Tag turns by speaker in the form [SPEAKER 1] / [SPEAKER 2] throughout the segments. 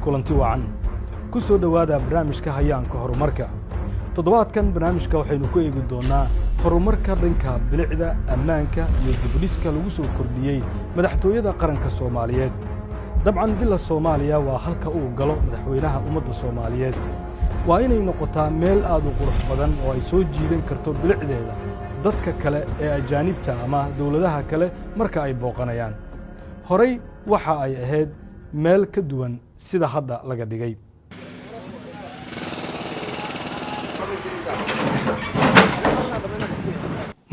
[SPEAKER 1] kulanti wacan ku soo dhawaada barnaamijka hayaanka horumarka toddobaadkan barnaamijka waxaynu ku eegi doonaa horumarka dhanka bilicda ammaanka iyo dibdhiska lagu soo kordhiyey madaxtooyada qaranka Soomaaliyeed dabcan villa Soomaaliya waa halka uu galo madaxweynaha ummadda Soomaaliyeed waa inay noqotaa meel aad u qurux badan oo ay soo jiidan karto bilicdeeda dadka kale ee ajaanibta ama dawladaha kale marka ay booqanayaan horay waxa ay ahayd meel ka duwan sida hadda laga dhigay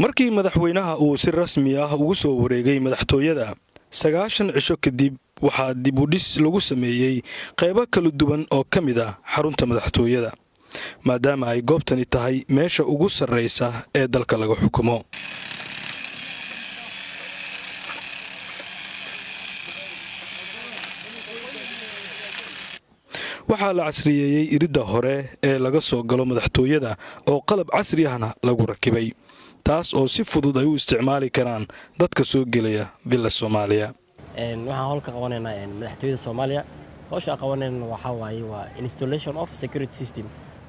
[SPEAKER 1] markii madaxweynaha uu si rasmi ah ugu soo wareegay madaxtooyada 9 cisho kadib waxaa dib u dhis lagu sameeyay qaybo kala duwan oo ka mid ah xarunta madaxtooyada maadaama ay goobtani tahay meesha ugu sarreysa ee dalka laga xukumo waxaa la casriyeeyay iridda hore ee laga soo galo madaxtooyada oo qalab casri ahna lagu rakibay taas oo si fudud ay u isticmaali karaan dadka soo gelaya villa Soomaaliya
[SPEAKER 2] waxaan hawlka qabanaynaa madaxtooyada Soomaaliya hawsha qabanayna waxa waaye waa installation of security system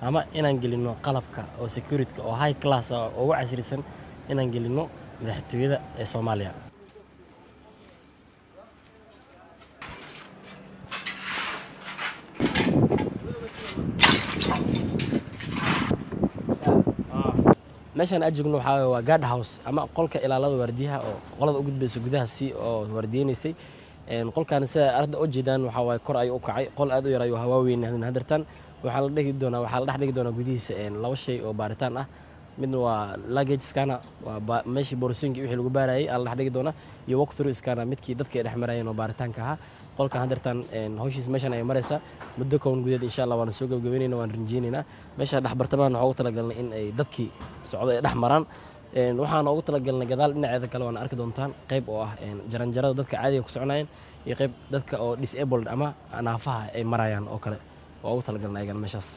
[SPEAKER 2] ama inaan gelino qalabka oo security oo high class oo ugu casrisan inaan gelino madaxtooyada ee Soomaaliya meeshan ajigno waxa waa guard house ama qolka ilaalada waardiyaha oo qolada u gudbayso gudaha si oo waardiyeenaysay qolkan sida arda oo jeedaan waxa way kor ay u kacay qol aad u yar ayuu hawa weyn hadartan waxa la dhigi doonaa gudihiisa laba shay oo baaritaan ah mid waa luggage scanner waa meeshii boorsooyinka wixii lagu baarayay la dhigi doonaa iyo walk through scanner midkii dadka ay dhexmarayeen oo baaritaanka ah qolka hadartan hawshiis meeshan ay maraysa muddo koon gudeed insha Allah waan soo gabagabeynayna waan rinjiinayna meesha dhaxbartamaan waxa ugu talagalnay in ay dadkii socdo ay dhex maraan waxaan ugu talagalnay gadaal dhinaceeda kale waan arki doontaan qayb oo ah jaranjarada dadka caadiga ku soconayeen iyo qayb dadka oo disabled ama naafaha ay marayaan oo kale oo ugu talagalnay aygan meeshaas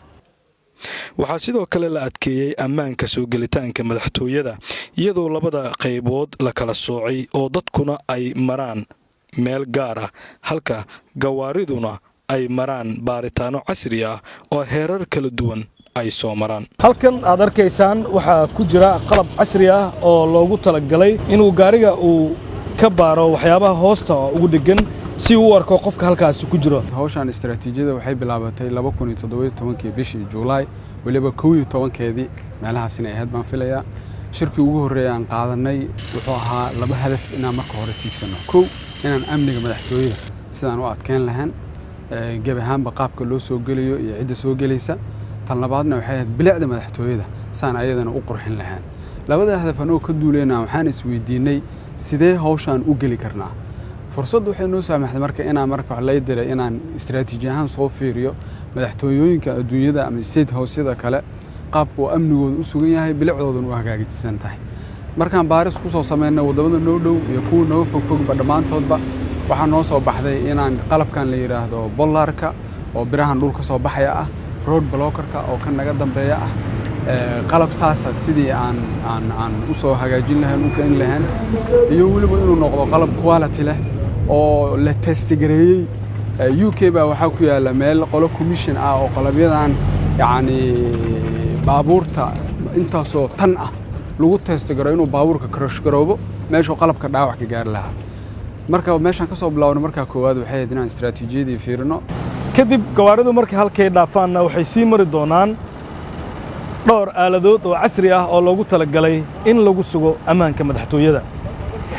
[SPEAKER 1] waxaa sidoo kale la adkeeyay ammaanka soo gelitaanka madaxtooyada iyadoo labada qaybood la kala soocay oo dadkuna ay maraan meel gaar ah halka gawaariduna ay maraan baaritaano casri ah oo heerar kala duwan ay soo maraan halkan aad arkaysaan waxaa ku jira qalab casri ah oo loogu talagalay inuu gaariga uu ka baaro waxyaabaha hoosta ugu dhigan si uu arko qofka halkaas ku jiro
[SPEAKER 3] hawshan istiraatiijiyada waxay bilaabatay 2017 bishii July waliba 11keedii meelahaas inay ahayd baan filayaa shirkii ugu horeeyay aan qaadanay wuxuu ahaa laba hadaf inaan marka hore tiigsano inaan amniga madaxtooyada sidaan u adkeyn lahayn gabahaanba qaabka loo soo geliyo iyo cidda soo gelaysa tan labaadna waxay ahayd bilicda madaxtooyada saan ayadana u qurxin lahayn labada hadaf anoo ka duuleynaa waxaan isweydiinay sidee hawshan u geli karnaa fursad waxay noo saamaxday marka inaan wax la diray inaan istiraatiiji ahaan soo fiiriyo madaxtooyooyinka adduunyada ama state house-yada kale qaabka uu amnigooda u sugan yahay bilicdooduna u hagaajisan tahay markaan baaris ku soo sameeyno wadamada noo dhow iyo kuwa noo fogba dhamaantoodba waxaa noo soo baxday inaan qalabkan la yiraahdo bollarka oo birahan dhulka soo baxaya ah road blockerka oo kan naga dambeeya ah qalab saasa sidii aan u soo hagaajin lahayn u keen lahayn iyo waliba inuu noqdo qalab quality leh oo la test gareeyay UK baa waxa ku yaala meel qolo commission ah oo qalabyadan yaani baabuurta intaasoo tan ah lagu test gareeyo inuu baabuurka crash garoobo meesha qalabka dhaawac ka gaar lahaa marka meeshan ka soo bilaawno marka koowaad waxay ahayd inaan istiraatiijiyadii fiirino
[SPEAKER 1] kadib gawaaridu markii halkay dhaafaanna waxay sii mari doonaan dhowr aaladood oo casri ah oo loogu talagalay in lagu sugo ammaanka madaxtooyada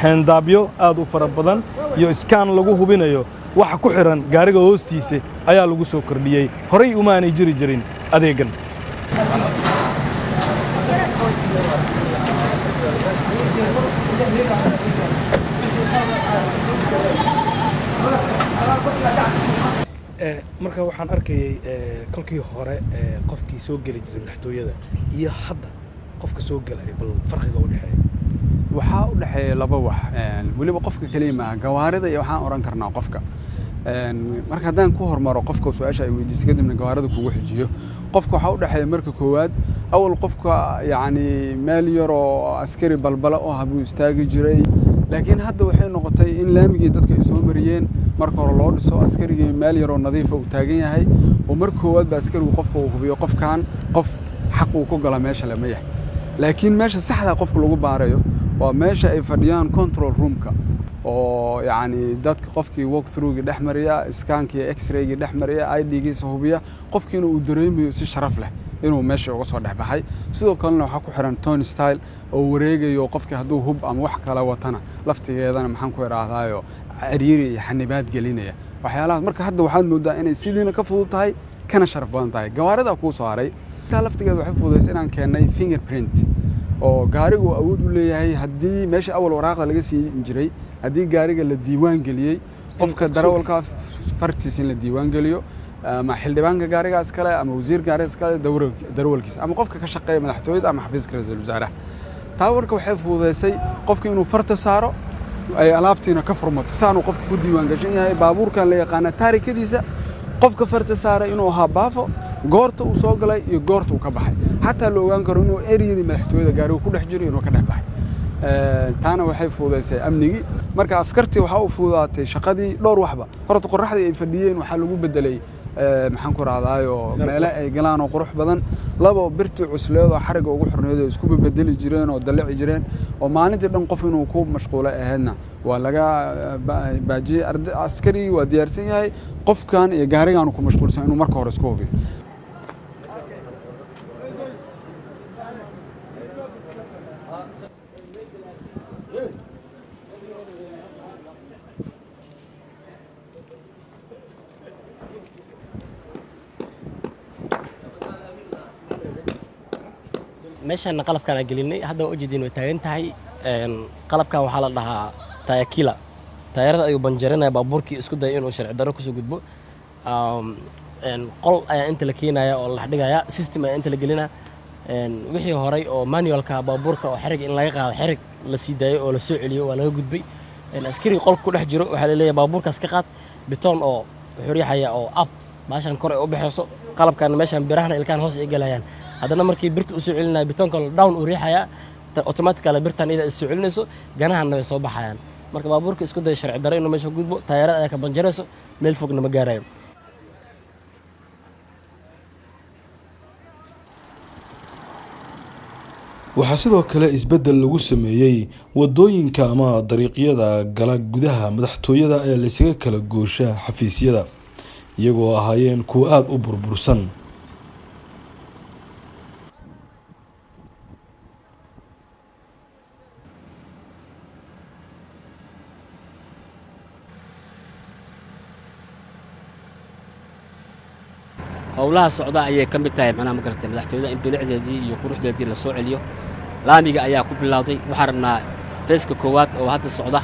[SPEAKER 1] handaabyo aad u fara badan iyo iskaan lagu hubinayo waxa ku xiran gaariga hoostiisa ayaa lagu soo kordhiyay horay uma aanay jiri jirin adeegan marka waxaan arkayay kolkii hore qofkii soo gali jiray madaxtooyada iyo hadda qofka soo galay bal farqiga u dhaxeeyo
[SPEAKER 3] waxa u dhaxeeya laba wax waliba qofka kaliya gawaarida iyo waxaan oran karnaa qofka marka hadaan ku hormaro qofka su'aasha ay weydiisay kadibna gawaarida kugu xijiyo qofka waxa u dhaxeeya marka koowaad awal qofka yaani meel yar oo askari balbala oo habuu istaagi jiray laakiin hadda waxay noqotay in laamigii dadka ay soo mariyeen marka hore loo dhiso askarigii meel yar oo nadiif ah uu taagan yahay oo marka koowaad ba askarigu qofka uu hubiyo qofkan qof xaq uu ku gala meesha lama yahay laakiin meesha saxda qofka lagu baarayo waa meesha ay fadhiyaan control roomka oo yani dadka qofkii walk through-gi dhex mariya iskaankii x-ray-gi dhex mariya ID-giisa hubiya qofkiina uu dareemayo si sharaf leh inuu meesha uga soo dhex baxay sidoo kalena waxa ku xiran tone style oo wareegayo qofkii hadduu hub ama wax kale watana laftigeedana maxaan ku iraahdaayo ciriiri iyo xanibaad gelinaya waxyaalahaas marka hadda waxaad moodaa inay sidiina ka fudud tahay kana sharaf badan tahay gawaarida kuu soo haray taa laftigeeda waxay fududaysay inaan keennay fingerprint oo gaarigu awood u leeyahay haddii meesha awal waraaqda laga siin jiray haddii gaariga la diiwaan geliyey qofka darawalka fartiisa in la diiwaan geliyo ama xildhibaanka gaarigaas kale ama wasiir gaarigaas kale darawalkiisa ama qofka ka shaqeeya madaxtooyada ama xafiiska ra'iisul wasaaraha taa warka waxay fududaysay qofka inuu farta saaro ay alaabtiina ka furmato saanu qofka ku diiwaan gashan yahay baabuurkan la yaqaan taarikadiisa qofka farta saaray inuu ahaa baafo goorta uu soo galay iyo goorta uu ka baxay xataa la ogaan karo inuu eriyadii madaxtooyada gaarigu ku dhex jiro inuu ka dhex baxay taana waxay fududaysay amnigii marka askartii waxa uu fududaatay shaqadii dhowr waxba horta qorraxdii ay fadhiyeen waxa lagu bedelay maxaan ku raadaayo meelo ay galaan oo qurux badan labo birtii cusleed oo xariga ugu xorneedo isku bedeli jireen oo dalaci jireen oo maalintii dhan qof inuu ku mashquulo ahaydna waa laga baajiyay askari waa diyaarsan yahay qofkan iyo gaarigan ku mashquulsan inuu marka hore isku hubiyo
[SPEAKER 2] meeshaan qalabkaan gelinay hadda u jeedin way taagan tahay qalabkan waxaa la dhahaa tayakila taayarada ayuu banjarinaya baabuurkii isku dayay inuu sharci darro kusoo gudbo qol ayaa inta la keenaya oo la dhigaya system ayaa inta la gelina wixii horay oo manualka baabuurka oo xarig in laga qaado xarig la sii daayo oo la soo celiyo waa laga gudbay askari qolka ku dhex jiro waxaa la leeyahay baabuurkaas ka qaad bitoon oo wuxuu riixaya oo up baashan kor ay u baxayso qalabkan meeshan birahna ilkaan hoos ay galayaan haddana markii birta u soo celinaya bitoonka down uu riixaya automatically birtan iyada is soo celinayso ganahanna way soo baxayaan marka baabuurka isku day sharci darro inuu meesha gudbo taayarada ayaa ka banjarayso meel fogna ma gaarayo
[SPEAKER 1] waxaa sidoo kale isbeddel lagu sameeyey wadooyinka ama dariiqyada gala gudaha madaxtooyada ee laysaga kala goosha xafiisyada iyagoo ahaayeen kuwa aada u burbursan
[SPEAKER 4] howlaha socda ayay ka mid tahay macnaha ma garatay madaxtooyada in bilicdeedii iyo quruxdeedii la soo celiyo laamiga ayaa ku bilowday waxaan rabnaa feeska koowaad oo hadda socda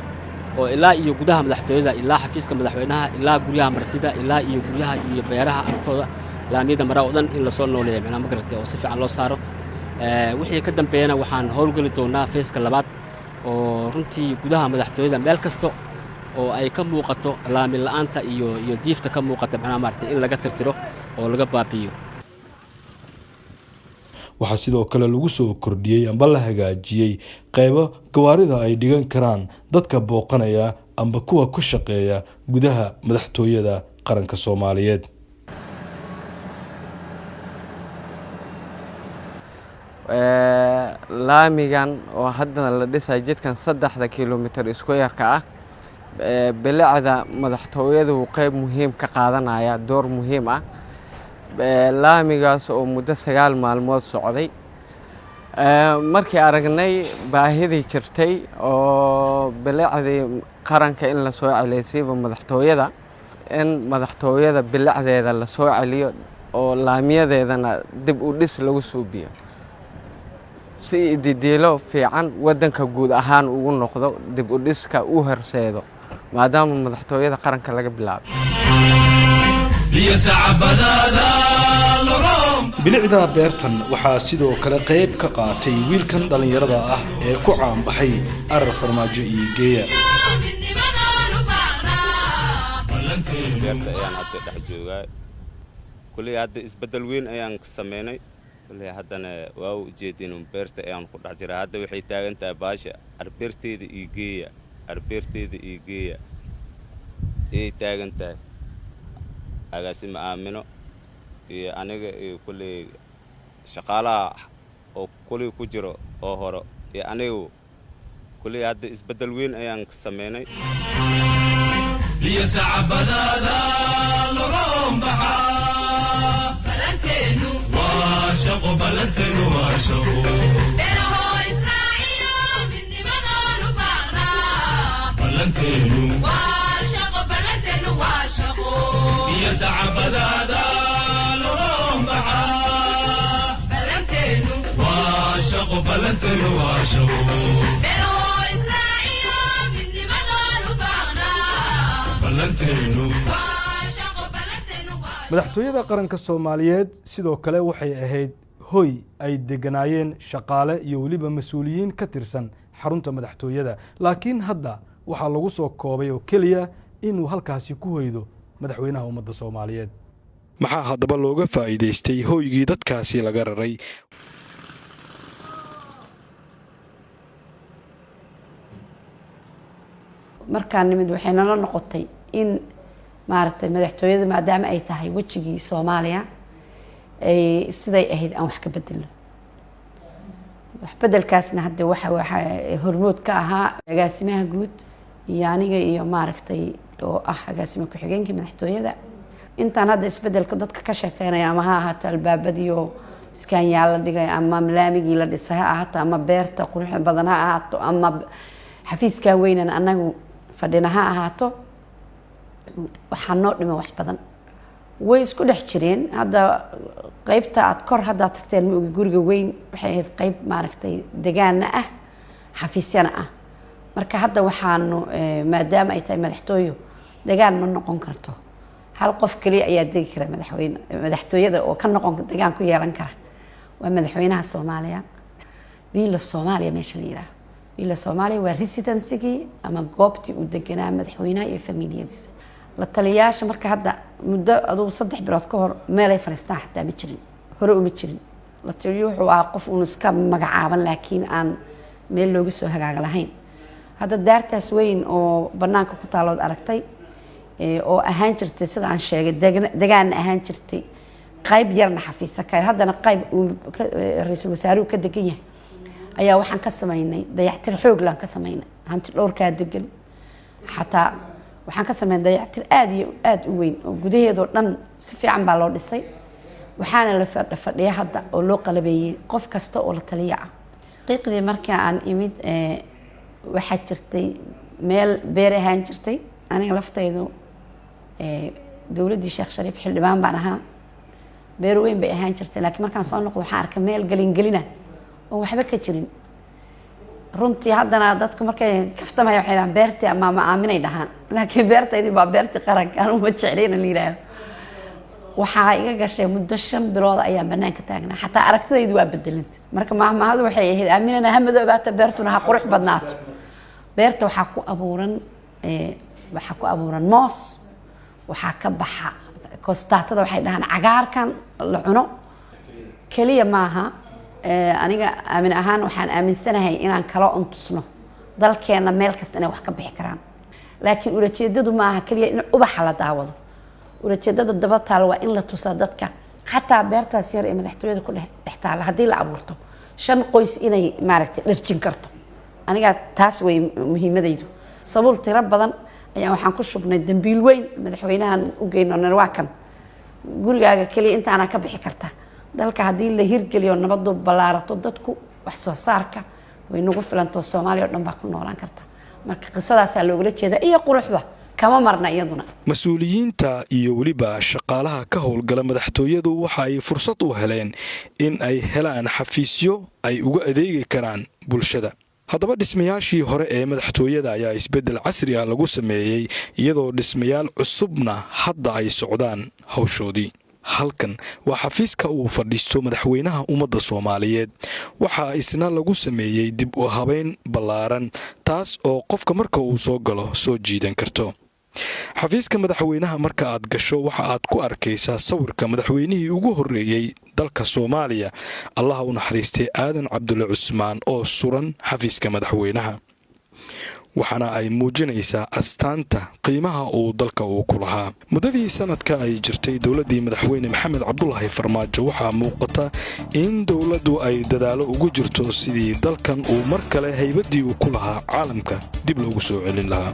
[SPEAKER 4] oo ilaa iyo gudaha madaxtooyada ilaa xafiiska madaxweynaha ilaa guryaha martida ilaa iyo guryaha iyo beeraha agtooda laamiyada maraa oo dhan in lasoo nooleeyo macnaha ma garatay oo si fiican loo saaro wixii ka dambeeyana waxaan howlgeli doonaa feeska labaad oo runtii gudaha madaxtooyada meel kasta oo ay ka muuqato laami la'aanta iyo diifta ka muuqata macnaha maartay in laga tirtiro oo laga baabiyo
[SPEAKER 1] waxaa sidoo kale lagu soo kordhiyey amba la hagaajiyey qaybo gawaarida ay dhigan karaan dadka booqanaya amba kuwa ku shaqeeya gudaha madaxtooyada qaranka Soomaaliyeed
[SPEAKER 5] laamigan oo hadda la dhisay jidkan 3 kiiloomitir isku yarka ah bilicda madaxtooyadu qayb muhiim ka qaadanaya door muhiim ah laamigaas oo muddo 9 maalmood socday markii aragnay baahidii jirtay oo bilicdii qaranka in la soo celiyo madaxtooyada in madaxtooyada bilicdeeda la soo celiyo oo laamiyadeedana dib u dhis lagu suubiyo si didiilo fiican wadanka guud ahaan ugu noqdo dib u dhiska u horseedo maadaama madaxtooyada qaranka laga bilaabo
[SPEAKER 1] bilicda beertan waxaa sidoo kale qayb ka qaatay wiilkan dhalinyarada ah ee ku caanbaxay arar farmaajo iyo geeya
[SPEAKER 6] beerta ayaan hadda dhex joogaa kulli hadda isbedel weyn ayaan sameynay kulli haddana waa u jeedin beerta ayaan ku dhex jiraa hadda waxay taagan tahay baasha arbeerteeda iyo geeya arbeerteeda iyo geeya ay taagan tahay agaasima aamino iyo aniga iyo kulli shaqaalaha oo kulli ku jiro oo hore iyo anigu kulli hadda isbedel weyn ayaan sameynay
[SPEAKER 7] ليسعبدادا لروم بحا بلنتينو واشقو بلنتينو واشقو بيرهو إسرائيل من دمدانو باغنا بلنتينو واشقو بلنتينو واشقو ليسعبدادا لروم بحا بلنتينو واشقو بلنتينو واشقو بيرهو
[SPEAKER 1] madaxtooyada qaranka Soomaaliyeed sidoo kale waxay ahayd hoy ay deganaayeen shaqaale iyo waliba mas'uuliyiin ka tirsan xarunta madaxtooyada laakiin hadda waxa lagu soo koobay oo kaliya inuu halkaasi ku hoydo madaxweynaha ummadda Soomaaliyeed
[SPEAKER 8] maxaa hadaba looga faa'iideystay hoygii dadkaasi laga raray
[SPEAKER 9] markaan nimid waxay nala noqotay in maaragtay madaxtooyada maadaama ay tahay wajigii Soomaaliya ay siday ahayd aan wax ka bedelno wax bedelkaasna hadda waxa hormood ka ahaa agaasimaha guud iyo aniga iyo maaragtay oo ah agaasimo ku xigeenkii madaxtooyada intaan hadda isbedelka dadka ka shaqeynaya ama ha ahaato albaabadiyo iskaan yaala dhigay ama laamigii la dhisay ha ahaato ama beerta quruxda badan ha ahaato ama xafiiska weynan anagu fadhina ha ahaato waxaa noo dhima wax badan way isku dhex jireen hadda qaybta aad kor hadda tagteen ma ogi guriga weyn waxay ahayd qayb maaragtay deegaana ah xafiisyana ah marka hadda waxaanu maadaama ay tahay madaxtooyo deegaan ma noqon karto hal qof kaliya ayaa degi kara madaxtooyada oo ka noqon deegaan ku yeelan kara waa madaxweynaha Soomaaliya wiil Soomaaliya meesha la yiraahdo إلا Soomaaliya waa residency ama goobtii uu deganaa madaxweynaha iyo familiyadiisa la taliyaasha marka hadda muddo aduu 3 bilood ka hor meel ay fariistaan xataa ma jirin hore uma jirin la taliyo wuxuu ahaa qof uu iska magacaaban laakiin aan meel looga soo hagaag lahayn hadda daartaas weyn oo banaanka ku taalood aragtay oo ahaan jirtay sida aan sheegay degaan ahaan jirtay qayb yarna xafiisa ka haddana qayb ra'iisul wasaaruhu ka degan yahay ayaa waxaan ka sameynay dayactir xoog laan ka sameynay hanti dhowrka degan xataa waxaan ka sameynay dayactir aad u weyn oo gudaheedo dhan si fiican baa loo dhisay waxaana la fadhiya hadda oo loo qalabeeyay qof kasta oo la taliya ah qiiqdii markii aan imid waxa jirtay meel beer ahaan jirtay aniga laftaydu dawladii Sheekh Shariif xildhibaan baan ahaa beer weyn bay ahaan jirtay laakiin markaan soo noqdo waxaan arkay meel galin waxba ka jirin runtii haddana dadku markay kaftamay waxay dhahaan beertii ama aaminay dhahaan laakiin beertaydii baa beertii qaranka aan uma jeclayna la yiraahdo waxaa iga gashay muddo 5 bilood ayaan banaanka taagnaa xataa aragtidaydu waa bedelantay marka maahmaahadu waxay ahayd aaminana hamadoobaata beertuna ha qurux badnaato beerta waxaa ku abuuran moos waxaa ka baxa kostaatada waxay dhahaan cagaarkan la cuno kaliya maaha aniga aamin ahaan waxaan aaminsanahay inaan kala untusno dalkeena meel kasta inay wax ka bixi karaan laakiin ulajeedadu maaha kaliya in ubax la daawado ulajeedada daba taal waa in la tusaa dadka xataa beertaas yar ee madaxtooyada ku dhex taal hadii la abuurto 5 qoys inay maaragtay dhirjin karto aniga taas way muhiimadaydu sabul tira badan ayaa waxaan ku shubnay dambiil weyn madaxweynahan u geeyno narwaakan gurigaaga kaliya intaana ka bixi karta dalka hadii la hirgeliyo nabadu balaarato dadku wax soo saarka way nagu filanto Soomaaliya oo dhan baa ku noolaan karta marka qisadaas looga jeeda iyo quruxda kama marna iyaduna
[SPEAKER 8] mas'uuliyiinta iyo waliba shaqaalaha ka howlgala madaxtooyadu waxa ay fursad u heleen in ay helaan xafiisyo ay uga adeegi karaan bulshada haddaba dhismayaashii hore ee madaxtooyada ayaa isbedel casri ah lagu sameeyay iyadoo dhismayaal cusubna hadda ay socdaan hawshoodii halkan waa xafiiska uu fadhiisto madaxweynaha ummadda Soomaaliyeed waxa isna lagu sameeyay dib u habeyn ballaaran taas oo qofka marka uu soo galo soo jiidan karto xafiiska madaxweynaha marka aad gasho waxa aad ku arkaysaa sawirka madaxweynihii ugu horeeyay dalka Soomaaliya Allah u naxariistay Aadan Cabdulle Cusmaan oo suran xafiiska madaxweynaha waxaana ay muujinaysaa astaanta qiimaha uu dalka uu ku lahaa. muddadii sanadka ay jirtay dowladdii madaxweyne maxamed cabdulaahi farmaajo waxaa muuqata in dowladdu ay dadaalo ugu jirto sidii dalkan uu mar kale haybaddii uu ku lahaa caalamka dib loogu soo celin lahaa.